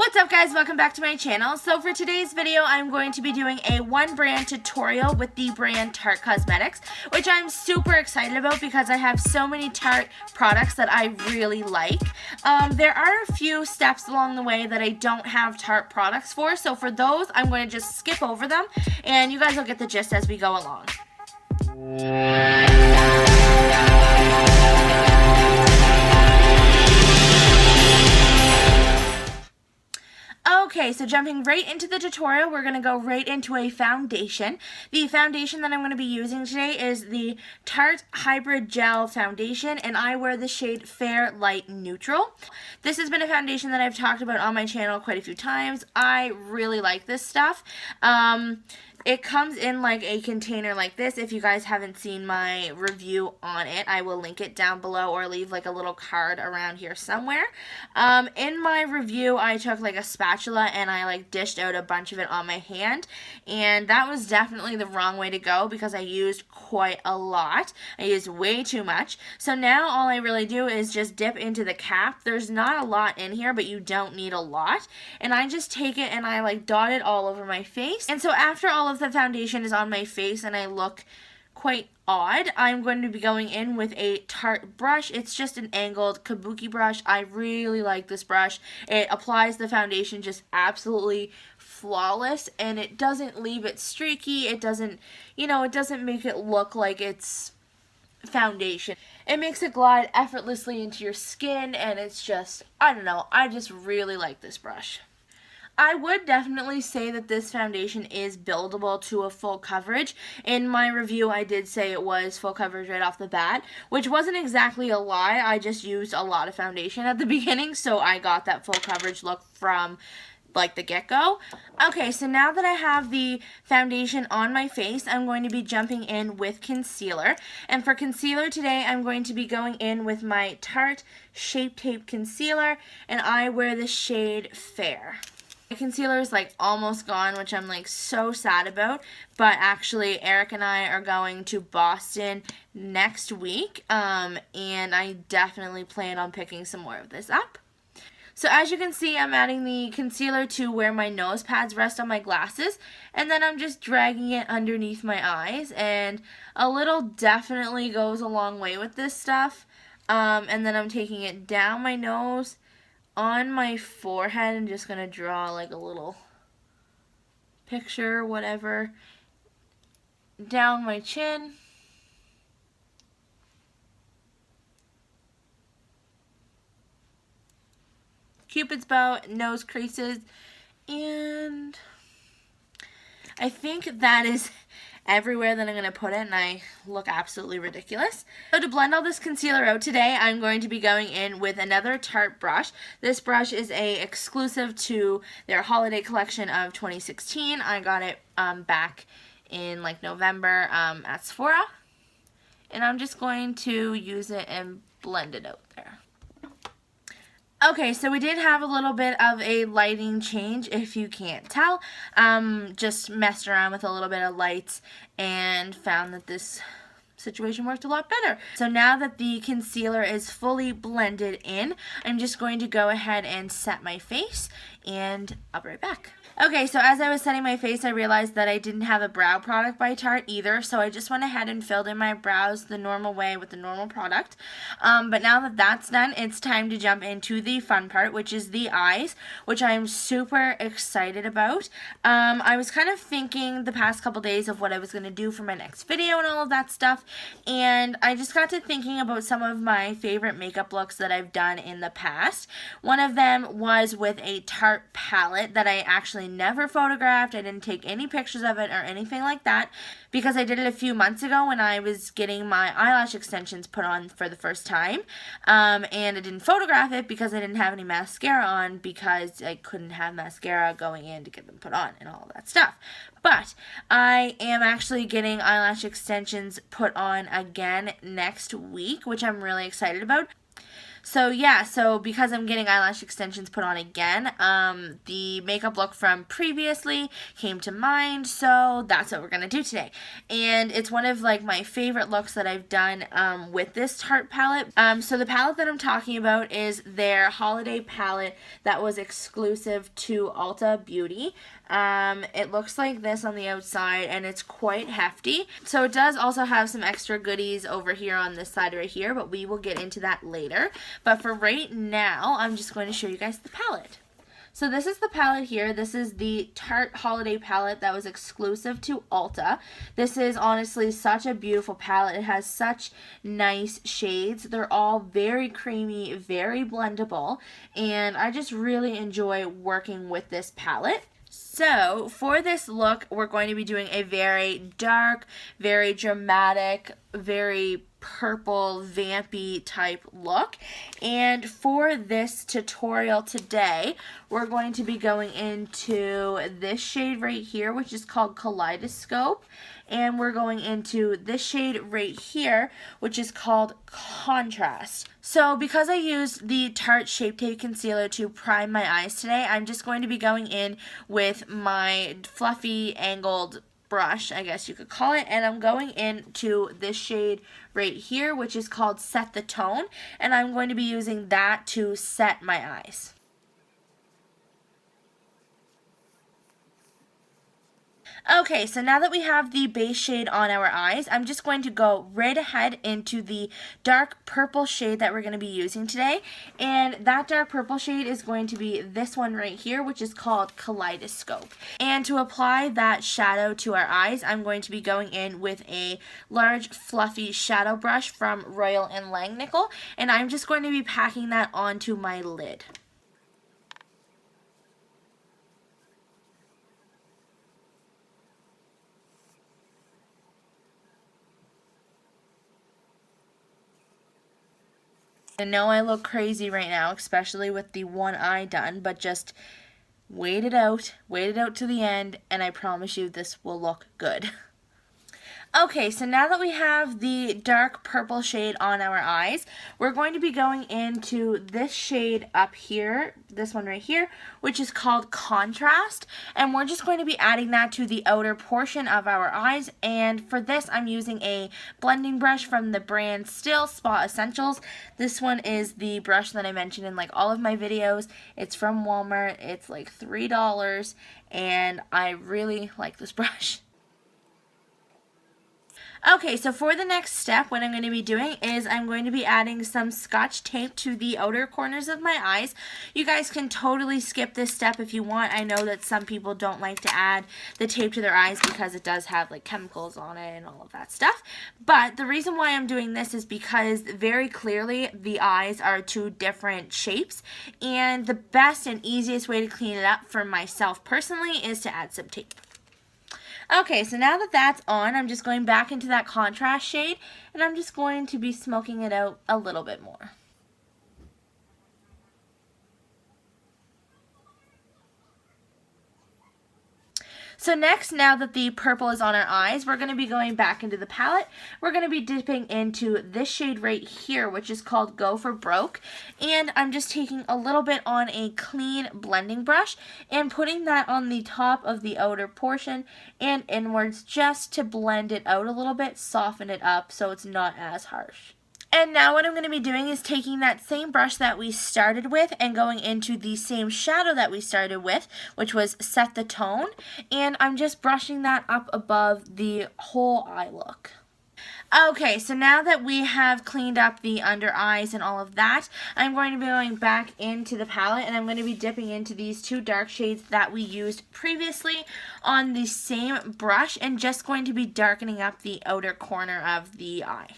What's up guys, welcome back to my channel. So for today's video, I'm going to be doing a one brand tutorial with the brand Tarte Cosmetics, which I'm super excited about because I have so many Tarte products that I really like. There are a few steps along the way that I don't have Tarte products for, so for those, I'm going to just skip over them, and you guys will get the gist as we go along. Okay, so jumping right into the tutorial, we're going to go right into a foundation. The foundation that I'm going to be using today is the Tarte Hybrid Gel Foundation, and I wear the shade Fair Light Neutral. This has been a foundation that I've talked about on my channel quite a few times. I really like this stuff. It comes in like a container like this. If you guys haven't seen my review on it, I will link it down below or leave like a little card around here somewhere. In my review, I took like a spatula and I like dished out a bunch of it on my hand, and that was definitely the wrong way to go because I used quite a lot. I used way too much. So now all I really do is just dip into the cap. There's not a lot in here, but you don't need a lot. And I just take it and I like dot it all over my face. And so after all of the foundation is on my face and I look quite odd, I'm going to be going in with a Tarte brush. It's just an angled kabuki brush. I really like this brush. It applies the foundation just absolutely flawless, and it doesn't leave it streaky. It doesn't, it doesn't make it look like it's foundation. It makes it glide effortlessly into your skin, and it's just, I don't know, I just really like this brush. I would definitely say that this foundation is buildable to a full coverage. In my review, I did say it was full coverage right off the bat, which wasn't exactly a lie. I just used a lot of foundation at the beginning, so I got that full coverage look from like the get-go. Okay, so now that I have the foundation on my face, I'm going to be jumping in with concealer. And for concealer today, I'm going to be going in with my Tarte Shape Tape Concealer, and I wear the shade Fair. My concealer is like almost gone, which I'm like so sad about, but actually Eric and I are going to Boston next week, and I definitely plan on picking some more of this up. So as you can see, I'm adding the concealer to where my nose pads rest on my glasses, and then I'm just dragging it underneath my eyes, and a little definitely goes a long way with this stuff. And then I'm taking it down my nose, on my forehead, and just gonna draw like a little picture, whatever, down my chin, Cupid's bow, nose creases, and I think that is everywhere that I'm going to put it, and I look absolutely ridiculous. So to blend all this concealer out today, I'm going to be going in with another Tarte brush. This brush is a exclusive to their holiday collection of 2016. I got it back in like November at Sephora, and I'm just going to use it and blend it out there. Okay, so we did have a little bit of a lighting change, if you can't tell. Just messed around with a little bit of lights and found that this situation worked a lot better. So now that the concealer is fully blended in, I'm just going to go ahead and set my face, and I'll be right back. Okay, so as I was setting my face, I realized that I didn't have a brow product by Tarte either, so I just went ahead and filled in my brows the normal way with the normal product. But now that that's done, it's time to jump into the fun part, which is the eyes, which I'm super excited about. I was kind of thinking the past couple days of what I was going to do for my next video and all of that stuff, and I just got to thinking about some of my favorite makeup looks that I've done in the past. One of them was with a Tarte palette that I actually never photographed. I didn't take any pictures of it or anything like that because I did it a few months ago when I was getting my eyelash extensions put on for the first time, and I didn't photograph it because I didn't have any mascara on because I couldn't have mascara going in to get them put on and all that stuff. But I am actually getting eyelash extensions put on again next week, which I'm really excited about. So yeah, so because I'm getting eyelash extensions put on again, the makeup look from previously came to mind, so that's what we're going to do today. And it's one of like my favorite looks that I've done with this Tarte palette. So the palette that I'm talking about is their holiday palette that was exclusive to Ulta Beauty. It looks like this on the outside and it's quite hefty. So it does also have some extra goodies over here on this side right here, but we will get into that later. But for right now, I'm just going to show you guys the palette. So this is the palette here. This is the Tarte Holiday Palette that was exclusive to Ulta. This is honestly such a beautiful palette. It has such nice shades. They're all very creamy, very blendable, and I just really enjoy working with this palette. So for this look, we're going to be doing a very dark, very dramatic, very purple, vampy type look. And for this tutorial today, we're going to be going into this shade right here, which is called Kaleidoscope. And we're going into this shade right here, which is called Contrast. So because I used the Tarte Shape Tape Concealer to prime my eyes today, I'm just going to be going in with my fluffy angled brush, I guess you could call it, and I'm going into this shade right here, which is called Set the Tone, and I'm going to be using that to set my eyes. Okay, so now that we have the base shade on our eyes, I'm just going to go right ahead into the dark purple shade that we're going to be using today. And that dark purple shade is going to be this one right here, which is called Kaleidoscope. And to apply that shadow to our eyes, I'm going to be going in with a large fluffy shadow brush from Royal & Langnickel. And I'm just going to be packing that onto my lid. I know I look crazy right now, especially with the one eye done, but just wait it out to the end, and I promise you this will look good. Okay, so now that we have the dark purple shade on our eyes, we're going to be going into this shade up here, this one right here, which is called Contrast, and we're just going to be adding that to the outer portion of our eyes. And for this, I'm using a blending brush from the brand Still Spa Essentials. This one is the brush that I mentioned in like all of my videos. It's from Walmart. It's like $3, and I really like this brush. Okay, so for the next step, what I'm going to be doing is I'm going to be adding some Scotch tape to the outer corners of my eyes. You guys can totally skip this step if you want. I know that some people don't like to add the tape to their eyes because it does have like chemicals on it and all of that stuff. But the reason why I'm doing this is because very clearly the eyes are two different shapes, and the best and easiest way to clean it up for myself personally is to add some tape. Okay, so now that that's on, I'm just going back into that contrast shade, and I'm just going to be smoking it out a little bit more. So next, now that the purple is on our eyes, we're going to be going back into the palette. We're going to be dipping into this shade right here, which is called Go for Broke. And I'm just taking a little bit on a clean blending brush and putting that on the top of the outer portion and inwards just to blend it out a little bit, soften it up so it's not as harsh. And now what I'm going to be doing is taking that same brush that we started with and going into the same shadow that we started with, which was Set the Tone, and I'm just brushing that up above the whole eye look. Okay, so now that we have cleaned up the under eyes and all of that, I'm going to be going back into the palette, and I'm going to be dipping into these two dark shades that we used previously on the same brush and just going to be darkening up the outer corner of the eye.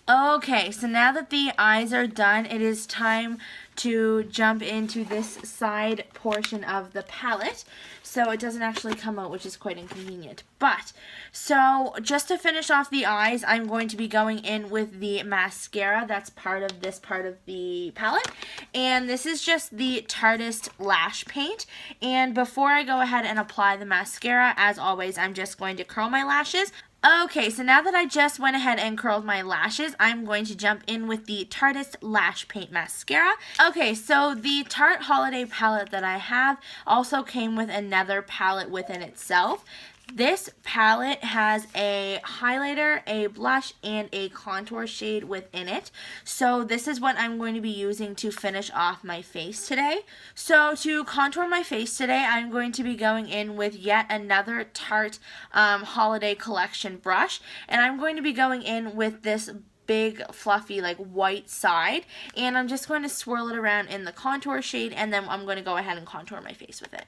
Okay, so now that the eyes are done, it is time to jump into this side portion of the palette. So it doesn't actually come out, which is quite inconvenient. But, so just to finish off the eyes, I'm going to be going in with the mascara. That's part of this part of the palette. And this is just the Tarteist Lash Paint. And before I go ahead and apply the mascara, as always, I'm just going to curl my lashes. Okay, so now that I just went ahead and curled my lashes, I'm going to jump in with the Tarteist Lash Paint Mascara. Okay, so the Tarte Holiday Palette that I have also came with another palette within itself. This palette has a highlighter, a blush, and a contour shade within it. So this is what I'm going to be using to finish off my face today. So to contour my face today, I'm going to be going in with yet another Tarte Holiday Collection brush. And I'm going to be going in with this big fluffy like white side. And I'm just going to swirl it around in the contour shade, and then I'm going to go ahead and contour my face with it.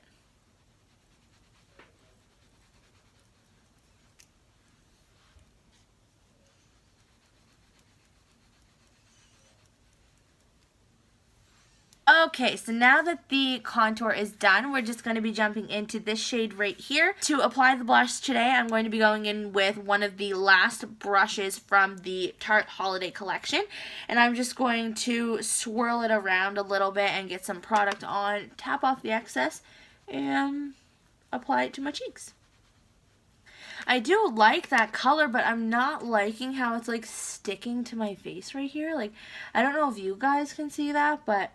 Okay, so now that the contour is done, we're just going to be jumping into this shade right here. To apply the blush today, I'm going to be going in with one of the last brushes from the Tarte Holiday Collection. And I'm just going to swirl it around a little bit and get some product on, tap off the excess, and apply it to my cheeks. I do like that color, but I'm not liking how it's like sticking to my face right here. Like, I don't know if you guys can see that, but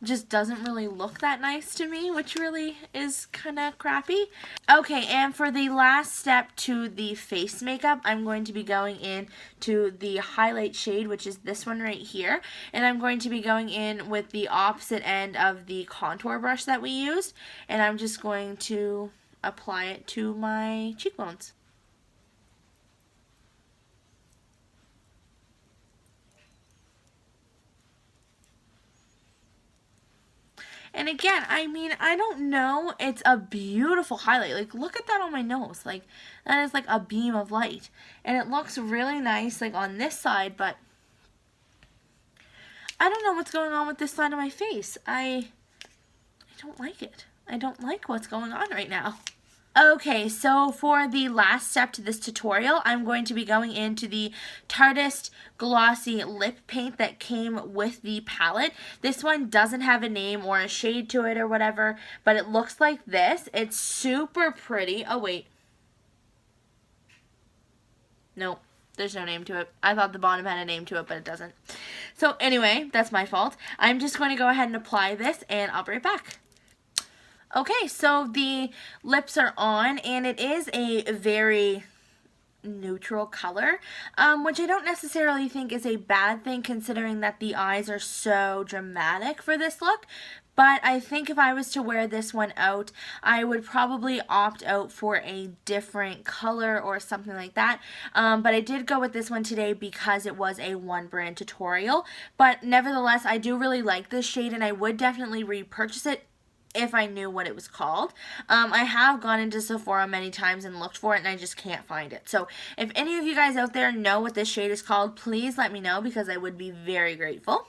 just doesn't really look that nice to me, which really is kind of crappy. Okay, and for the last step to the face makeup, I'm going to be going in to the highlight shade, which is this one right here. And I'm going to be going in with the opposite end of the contour brush that we used. And I'm just going to apply it to my cheekbones. And again, I mean, I don't know, it's a beautiful highlight. Like, look at that on my nose. Like, that is like a beam of light. And it looks really nice, like, on this side, but I don't know what's going on with this side of my face. I don't like it. I don't like what's going on right now. Okay, so for the last step to this tutorial, I'm going to be going into the Tarteist Glossy Lip Paint that came with the palette. This one doesn't have a name or a shade to it or whatever, but it looks like this. It's super pretty. Oh, wait. Nope. There's no name to it. I thought the bottom had a name to it, but it doesn't. So anyway, that's my fault. I'm just going to go ahead and apply this, and I'll be right back. Okay, so the lips are on, and it is a very neutral color, which I don't necessarily think is a bad thing considering that the eyes are so dramatic for this look. But I think if I was to wear this one out, I would probably opt out for a different color or something like that. But I did go with this one today because it was a One Brand tutorial. But nevertheless, I do really like this shade, and I would definitely repurchase it if I knew what it was called. I have gone into Sephora many times and looked for it, and I just can't find it. So if any of you guys out there know what this shade is called, please let me know because I would be very grateful.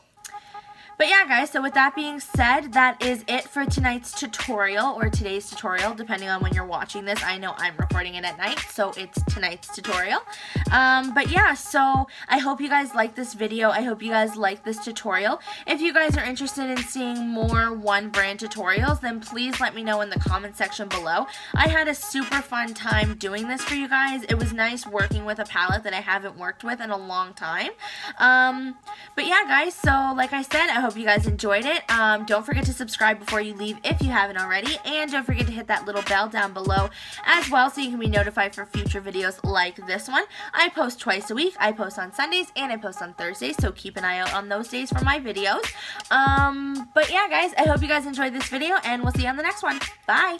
But yeah, guys, so with that being said, that is it for tonight's tutorial, or today's tutorial, depending on when you're watching this. I know I'm recording it at night, so it's tonight's tutorial. But yeah, so I hope you guys like this video. I hope you guys like this tutorial. If you guys are interested in seeing more One Brand tutorials, then please let me know in the comment section below. I had a super fun time doing this for you guys. It was nice working with a palette that I haven't worked with in a long time. But yeah, guys, so like I said, I hope you guys enjoyed it. Don't forget to subscribe before you leave if you haven't already, and don't forget to hit that little bell down below as well so you can be notified for future videos like this one. I post twice a week. I post on Sundays and I post on Thursdays, so keep an eye out on those days for my videos. But yeah, guys, I hope you guys enjoyed this video, and we'll see you on the next one. Bye!